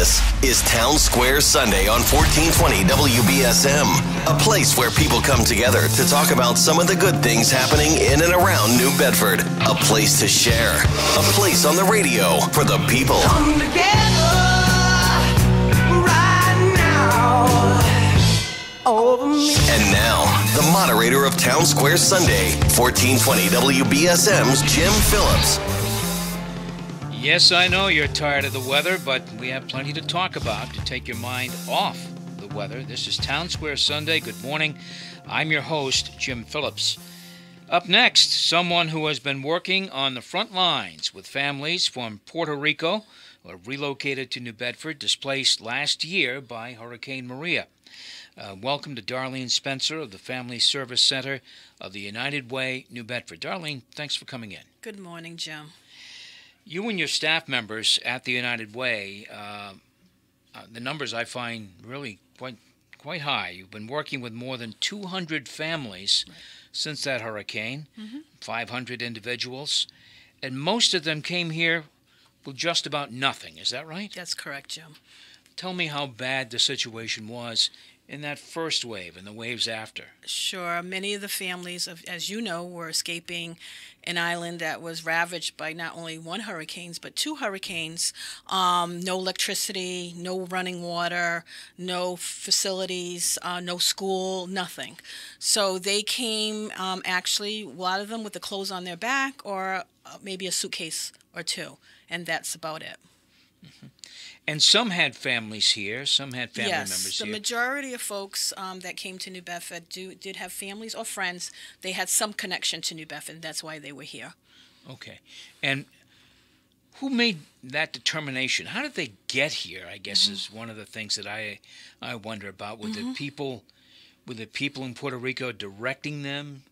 This is Townsquare Sunday on 1420 WBSM, a place where people come together to talk about some of the good things happening in and around New Bedford. A place to share, a place on the radio for the people. Come together right now over me. And now, the moderator of Townsquare Sunday, 1420 WBSM's Jim Phillips. Yes, I know you're tired of the weather, but we have plenty to talk about to take your mind off the weather. This is Townsquare Sunday. Good morning. I'm your host, Jim Phillips. Up next, someone who has been working on the front lines with families from Puerto Rico who are relocated to New Bedford, displaced last year by Hurricane Maria. Welcome to Darlene Spencer of the Family Service Center of the United Way, New Bedford. Darlene, thanks for coming in. Good morning, Jim. You and your staff members at the United Way, the numbers I find really quite high. You've been working with more than 200 families since that hurricane, 500 individuals, and most of them came here with just about nothing. Is that right? That's correct, Jim. Tell me how bad the situation was in that first wave and the waves after. Sure. Many of the families, as you know, were escaping an island that was ravaged by not only one hurricane, but two hurricanes. No electricity, no running water, no facilities, no school, nothing. So they came, actually, a lot of them with the clothes on their back or maybe a suitcase or two, and that's about it. Mm-hmm. And some had families here, some had family members here. Yes, the majority of folks that came to New Bedford did have families or friends. They had some connection to New Bedford, and that's why they were here. Okay. And who made that determination? How did they get here, I guess, is one of the things that I wonder about. Were the people in Puerto Rico directing them?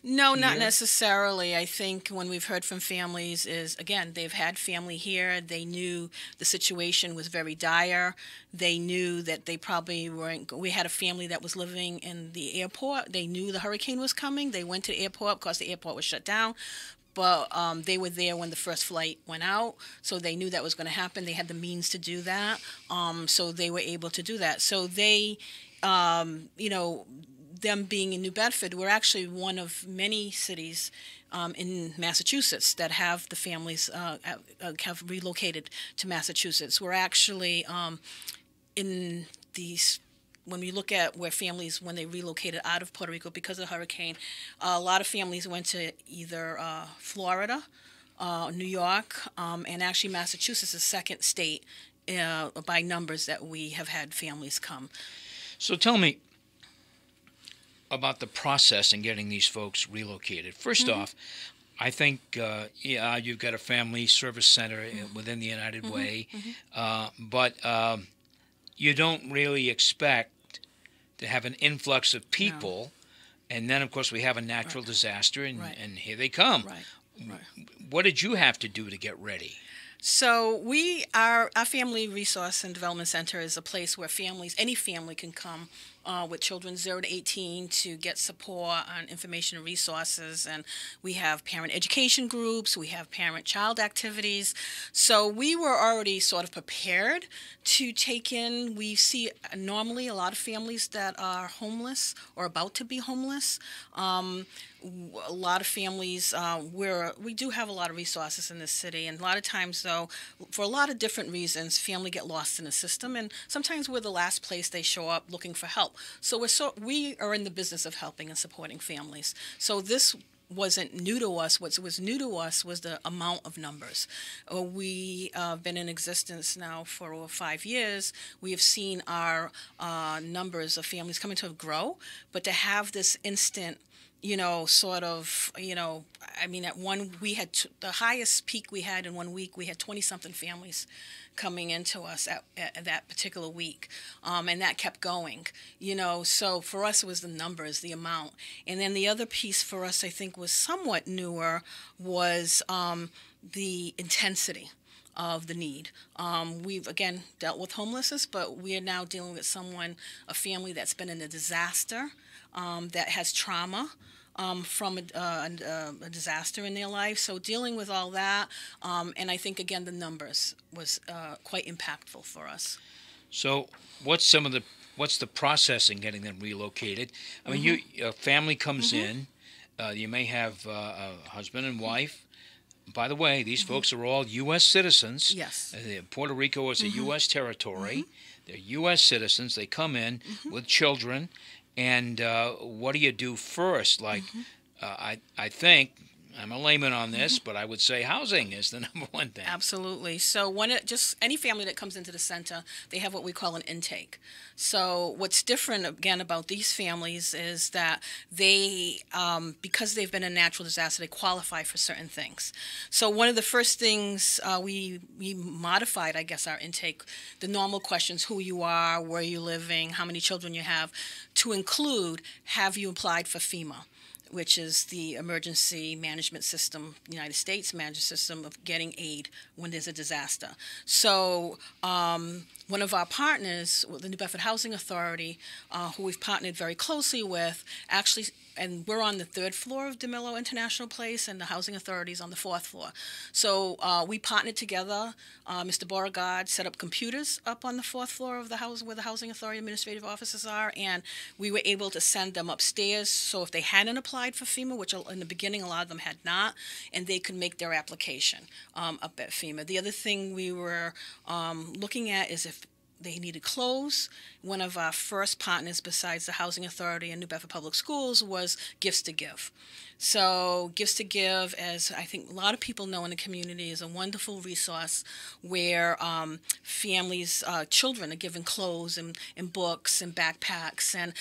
No, not necessarily. I think when we've heard from families is, again, they've had family here. They knew the situation was very dire. They knew that they probably weren't. We had a family that was living in the airport. They knew the hurricane was coming. They went to the airport because the airport was shut down. But they were there when the first flight went out, so they knew that was going to happen. They had the means to do that, so they were able to do that. So they, them being in New Bedford, we're actually one of many cities in Massachusetts that have the families have relocated to Massachusetts. We're actually in these. When we look at where families, when they relocated out of Puerto Rico because of the hurricane, a lot of families went to either Florida, New York, and actually Massachusetts is the second state by numbers that we have had families come. So tell me about the process in getting these folks relocated. First off, I think, you've got a family service center within the United Way, but you don't really expect to have an influx of people, and then, of course, we have a natural disaster, and here they come. What did you have to do to get ready? So our Family Resource and Development Center is a place where any family can come with children 0 to 18 to get support on information and resources. And we have parent education groups. We have parent-child activities. So we were already sort of prepared to take in. We see normally a lot of families that are homeless or about to be homeless. A lot of families we do have a lot of resources in this city, and a lot of times, though, for a lot of different reasons, family get lost in the system, and sometimes we're the last place they show up looking for help. So we are in the business of helping and supporting families. So this wasn't new to us. What was new to us was the amount of numbers. We have been in existence now for over 5 years. We have seen our numbers of families coming to grow, but to have this instant at we had the highest peak we had in 1 week, we had 20-something families coming into us at that particular week. And that kept going, So for us, it was the numbers, the amount. And then the other piece for us, I think, was somewhat newer, was the intensity of the need. We've, again, dealt with homelessness, but we are now dealing with a family that's been in a disaster, that has trauma, from a disaster in their life. So dealing with all that, and I think, again, the numbers was quite impactful for us. So what's the process in getting them relocated? I mean, a family comes in. You may have a husband and wife. By the way, these folks are all U.S. citizens. Yes. Puerto Rico is a U.S. territory. They're U.S. citizens. They come in with children. And what do you do first? Like, I think, I'm a layman on this, but I would say housing is the number one thing. Absolutely. So just any family that comes into the center, they have what we call an intake. So what's different, again, about these families is that they, because they've been in a natural disaster, they qualify for certain things. So one of the first things we modified, I guess, our intake, the normal questions, who you are, where you're living, how many children you have, to include, have you applied for FEMA, which is the emergency management system, United States management system of getting aid when there's a disaster. So one of our partners, the New Bedford Housing Authority, who we've partnered very closely with, actually, and we're on the 3rd floor of DeMillo International Place, and the Housing Authority is on the 4th floor. So we partnered together. Mr. Beauregard set up computers up on the 4th floor of the house where the Housing Authority administrative offices are, and we were able to send them upstairs. So if they hadn't applied for FEMA, which in the beginning a lot of them had not, and they could make their application up at FEMA. The other thing we were looking at is if they needed clothes. One of our first partners, besides the Housing Authority and New Bedford Public Schools, was Gifts to Give. So Gifts to Give, as I think a lot of people know in the community, is a wonderful resource where families, children are given clothes and books and backpacks. And,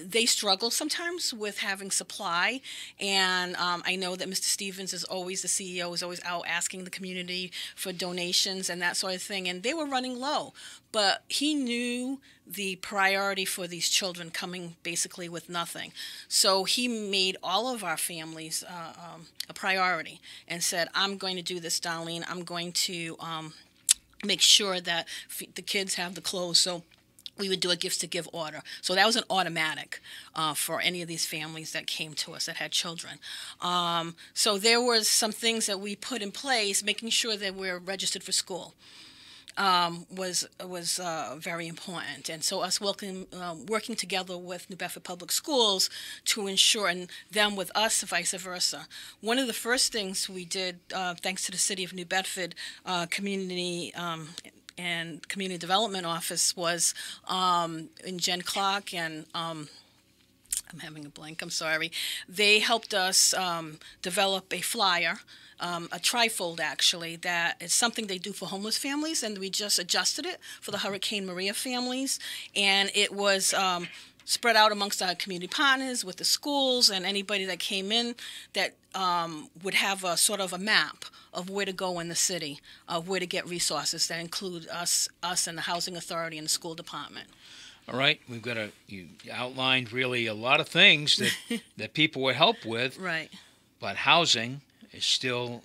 they struggle sometimes with having supply. And I know that Mr. Stevens is always, the CEO, is always out asking the community for donations and that sort of thing. And they were running low. But he knew the priority for these children coming basically with nothing. So he made all of our families a priority and said, I'm going to do this, Darlene. I'm going to make sure that the kids have the clothes. So we would do a Gifts to Give order. So that was an automatic for any of these families that came to us that had children. So there was some things that we put in place, making sure that we're registered for school. Was very important, and so us working together with New Bedford Public Schools to ensure, and them with us, vice versa. One of the first things we did, thanks to the City of New Bedford Community and Community Development Office, was in Jen Clark and I'm having a blank, I'm sorry. They helped us develop a flyer, a trifold actually, that is something they do for homeless families, and we just adjusted it for the Hurricane Maria families, and it was spread out amongst our community partners with the schools and anybody that came in that would have a sort of a map of where to go in the city, of where to get resources that include us and the Housing Authority and the school department. All right, you outlined really a lot of things that people would help with. Right. But housing is still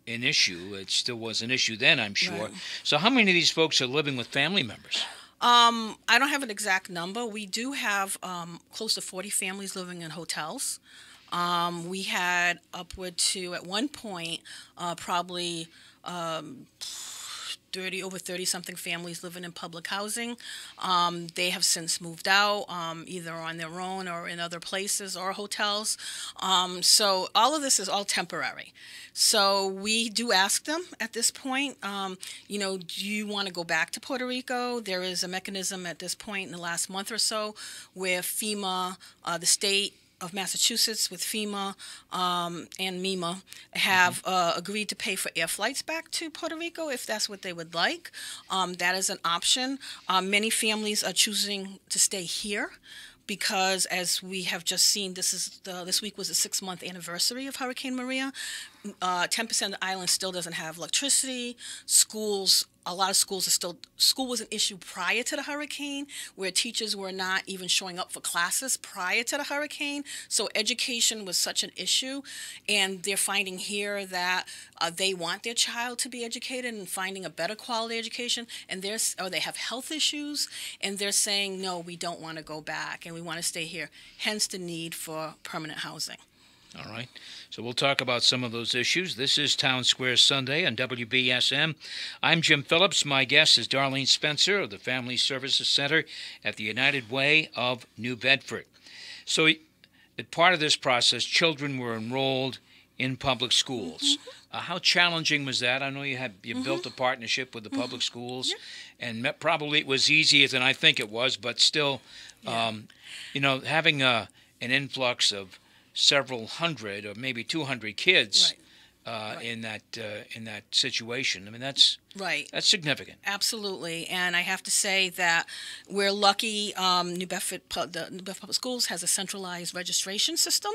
an issue. It still was an issue then, I'm sure. Right. So how many of these folks are living with family members? I don't have an exact number. We do have close to 40 families living in hotels. We had upward to, at one point, probably over 30-something families living in public housing. They have since moved out, either on their own or in other places or hotels. So all of this is all temporary. So we do ask them at this point, do you want to go back to Puerto Rico? There is a mechanism at this point in the last month or so where FEMA, the state of Massachusetts with FEMA and MEMA have agreed to pay for air flights back to Puerto Rico if that's what they would like. That is an option. Many families are choosing to stay here because, as we have just seen, this week was the 6-month anniversary of Hurricane Maria. 10% of the island still doesn't have electricity. Schools, a lot of schools are still, school was an issue prior to the hurricane, where teachers were not even showing up for classes prior to the hurricane. So education was such an issue, and they're finding here that they want their child to be educated and finding a better quality education, and or they have health issues, and they're saying, no, we don't want to go back, and we want to stay here, hence the need for permanent housing. All right. So we'll talk about some of those issues. This is Townsquare Sunday on WBSM. I'm Jim Phillips. My guest is Darlene Spencer of the Family Services Center at the United Way of New Bedford. So as part of this process, children were enrolled in public schools. How challenging was that? I know you built a partnership with the public schools, and probably it was easier than I think it was, but still, having an influx of several hundred or maybe 200 kids in that situation. I mean, that's significant. Absolutely, and I have to say that we're lucky. New Bedford Public Schools has a centralized registration system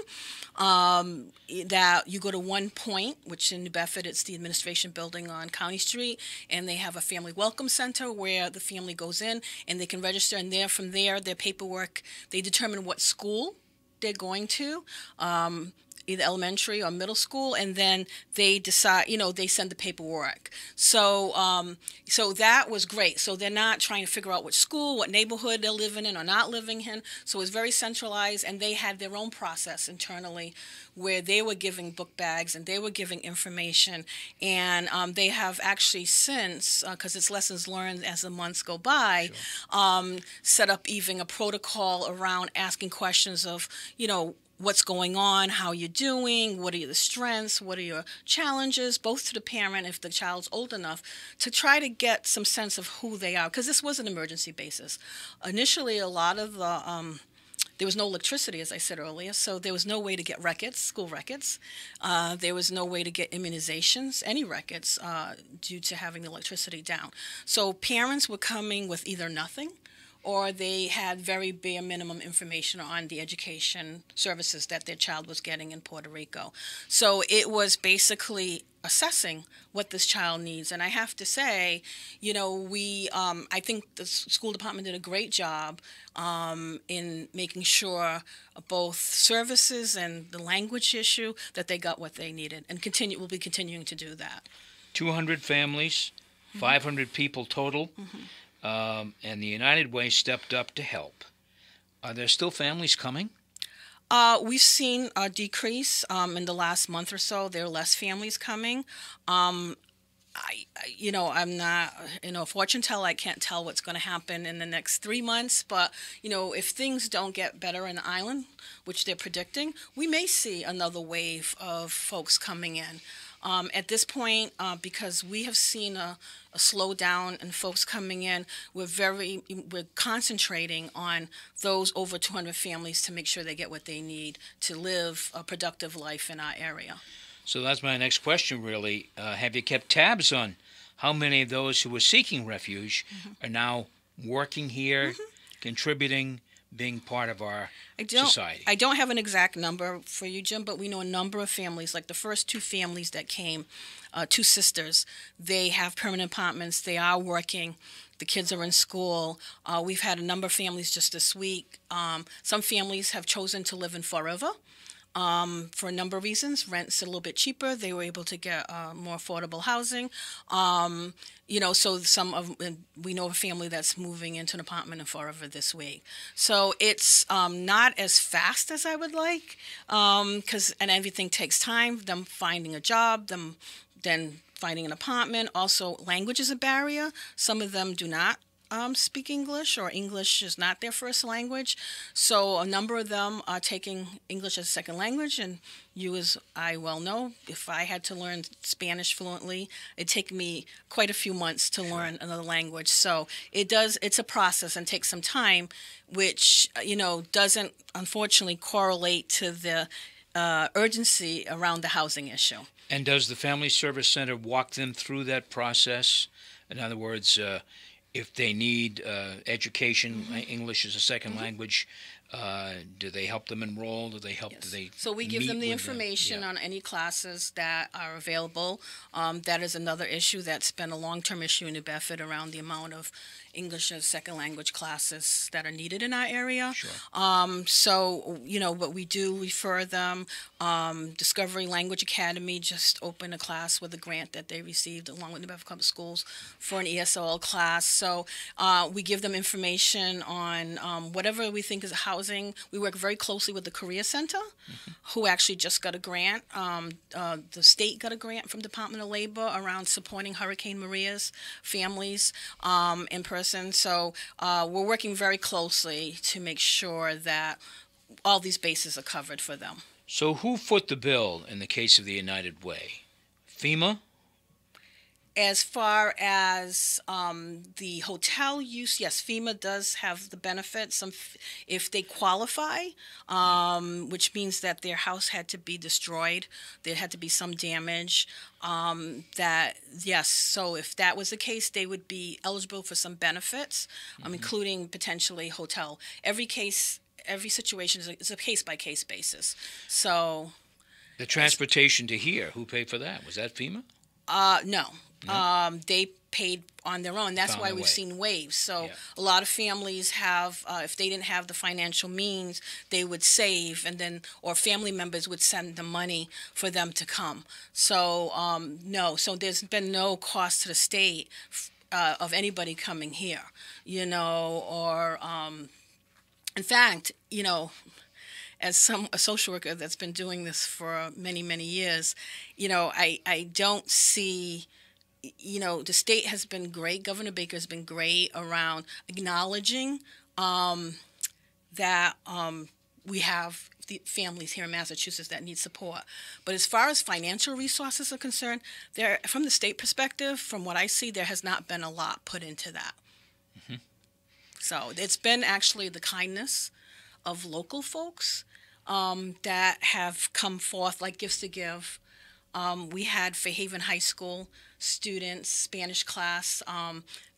that you go to one point, which in New Bedford it's the administration building on County Street, and they have a family welcome center where the family goes in and they can register, and from there their paperwork, they determine what school they're going to, either elementary or middle school, and then they decide, they send the paperwork. So so that was great. So they're not trying to figure out which school, what neighborhood they're living in or not living in. So it's very centralized, and they had their own process internally where they were giving book bags and they were giving information. And they have actually since, because it's lessons learned as the months go by, set up even a protocol around asking questions of, what's going on, how you're doing, what are your strengths, what are your challenges, both to the parent if the child's old enough, to try to get some sense of who they are, because this was an emergency basis. Initially, a lot of the there was no electricity, as I said earlier, so there was no way to get records, school records. There was no way to get immunizations, any records, due to having the electricity down. So parents were coming with either nothing, or they had very bare minimum information on the education services that their child was getting in Puerto Rico. So it was basically assessing what this child needs. And I have to say, I think the school department did a great job in making sure both services and the language issue, that they got what they needed, and will be continuing to do that. 200 families, 500 people total. And the United Way stepped up to help. Are there still families coming? We've seen a decrease in the last month or so. There are less families coming. I'm not, a fortune teller. I can't tell what's going to happen in the next 3 months. But, if things don't get better in the island, which they're predicting, we may see another wave of folks coming in. At this point, because we have seen a slowdown in folks coming in, we're concentrating on those over 200 families to make sure they get what they need to live a productive life in our area. So that's my next question, really. Have you kept tabs on how many of those who were seeking refuge are now working here, contributing, being part of our society? I don't have an exact number for you, Jim, but we know a number of families, like the first two families that came, two sisters, they have permanent apartments, they are working, the kids are in school. We've had a number of families just this week. Some families have chosen to live in Forever. For a number of reasons. Rent's a little bit cheaper. They were able to get more affordable housing. So we know a family that's moving into an apartment in Forever this week. So it's not as fast as I would like, and everything takes time. Them finding a job, then finding an apartment. Also, language is a barrier. Some of them do not speak English, or English is not their first language. So a number of them are taking English as a second language, and you, as I well know, if I had to learn Spanish fluently, it'd take me quite a few months to learn another language. So it's a process and takes some time, which, doesn't unfortunately correlate to the urgency around the housing issue. And does the Family Service Center walk them through that process? In other words, if they need education, English as a second language, Do they help them enroll? Do they help? Yes. Do they So we give meet them the with information Yeah. on any classes that are available. That is another issue that's been a long-term issue in New Bedford around the amount of English as second language classes that are needed in our area. Sure. So, but we do refer them. Discovery Language Academy just opened a class with a grant that they received along with New Bedford Public Schools for an ESOL class. So we give them information on whatever we think is housing. We work very closely with the Career Center, who actually just got a grant. The state got a grant from Department of Labor around supporting Hurricane Maria's families in person. So we're working very closely to make sure that all these bases are covered for them. So who foot the bill in the case of the United Way? FEMA? As far as the hotel use, yes, FEMA does have the benefits if they qualify, which means that their house had to be destroyed. There had to be some damage. Yes, so if that was the case, they would be eligible for some benefits, including potentially hotel. Every situation is a case-by-case basis. So The transportation to here, who paid for that? Was that FEMA? No. They paid on their own. That's Found why their we've way. seen waves. So Yeah. a lot of families have, if they didn't have the financial means, they would save, and then, or family members would send them money for them to come. So no, so there's been no cost to the state of anybody coming here, or in fact, as a social worker that's been doing this for many, many years, I don't see, the state has been great. Governor Baker has been great around acknowledging that we have the families here in Massachusetts that need support. But as far as financial resources are concerned, from the state perspective, from what I see, there has not been a lot put into that. So it's been actually the kindness of local folks that have come forth like gifts to give. We had Fairhaven High School students, Spanish class,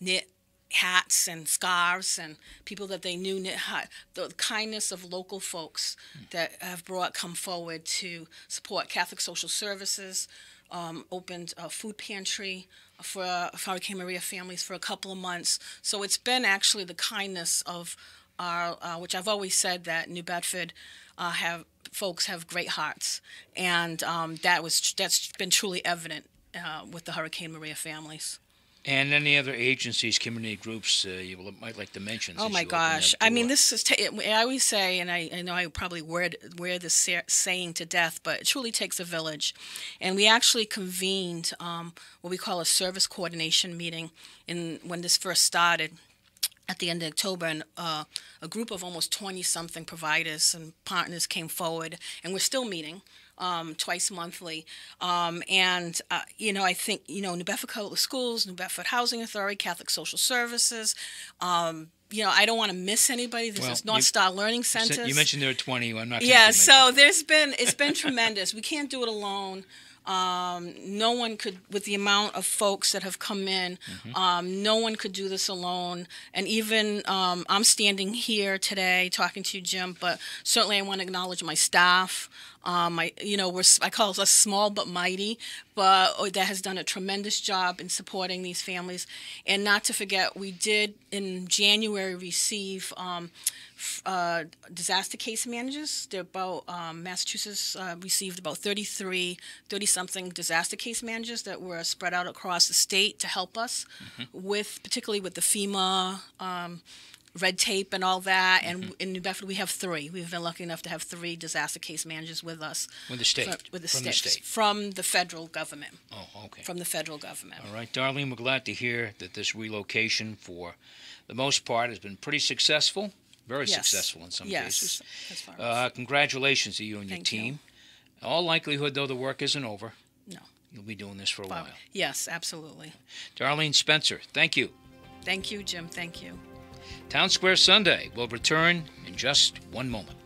knit hats and scarves, and people that they knew knit the kindness of local folks that have come forward to support. Catholic Social Services opened a food pantry for Hurricane Maria families for a couple of months. So it's been actually the kindness of our, which I've always said that New Bedford folks have great hearts, and that's been truly evident with the Hurricane Maria families. And any other agencies, community groups you might like to mention? Oh my gosh! I mean, this is. I always say, and I know I probably wear this saying to death, but it truly takes a village. And we actually convened what we call a service coordination meeting when this first started at the end of October, and a group of almost 20-something providers and partners came forward, and we're still meeting twice monthly. I think, New Bedford Public Schools, New Bedford Housing Authority, Catholic Social Services, I don't want to miss anybody. This is North Star Learning Centers. You mentioned there are 20. I'm not. Yeah, so it's been tremendous. We can't do it alone. No one could, with the amount of folks that have come in, no one could do this alone. And even I'm standing here today talking to you, Jim, but certainly I want to acknowledge my staff. I call us small but mighty, but that has done a tremendous job in supporting these families. And not to forget, we did in January receive disaster case managers. They're about Massachusetts received about 30-something disaster case managers that were spread out across the state to help us particularly with the FEMA red tape and all that. And in New Bedford, we have 3. We've been lucky enough to have 3 disaster case managers with us. With the state? From the state? From the federal government. Oh, okay. From the federal government. All right, Darlene, we're glad to hear that this relocation, for the most part, has been pretty successful. Very successful in some cases. As far as Congratulations to you and your Thank you. team. In all likelihood, though, the work isn't over. No. You'll be doing this for a while. Yes, absolutely. Darlene Spencer, thank you. Thank you, Jim. Thank you. Townsquare Sunday will return in just one moment.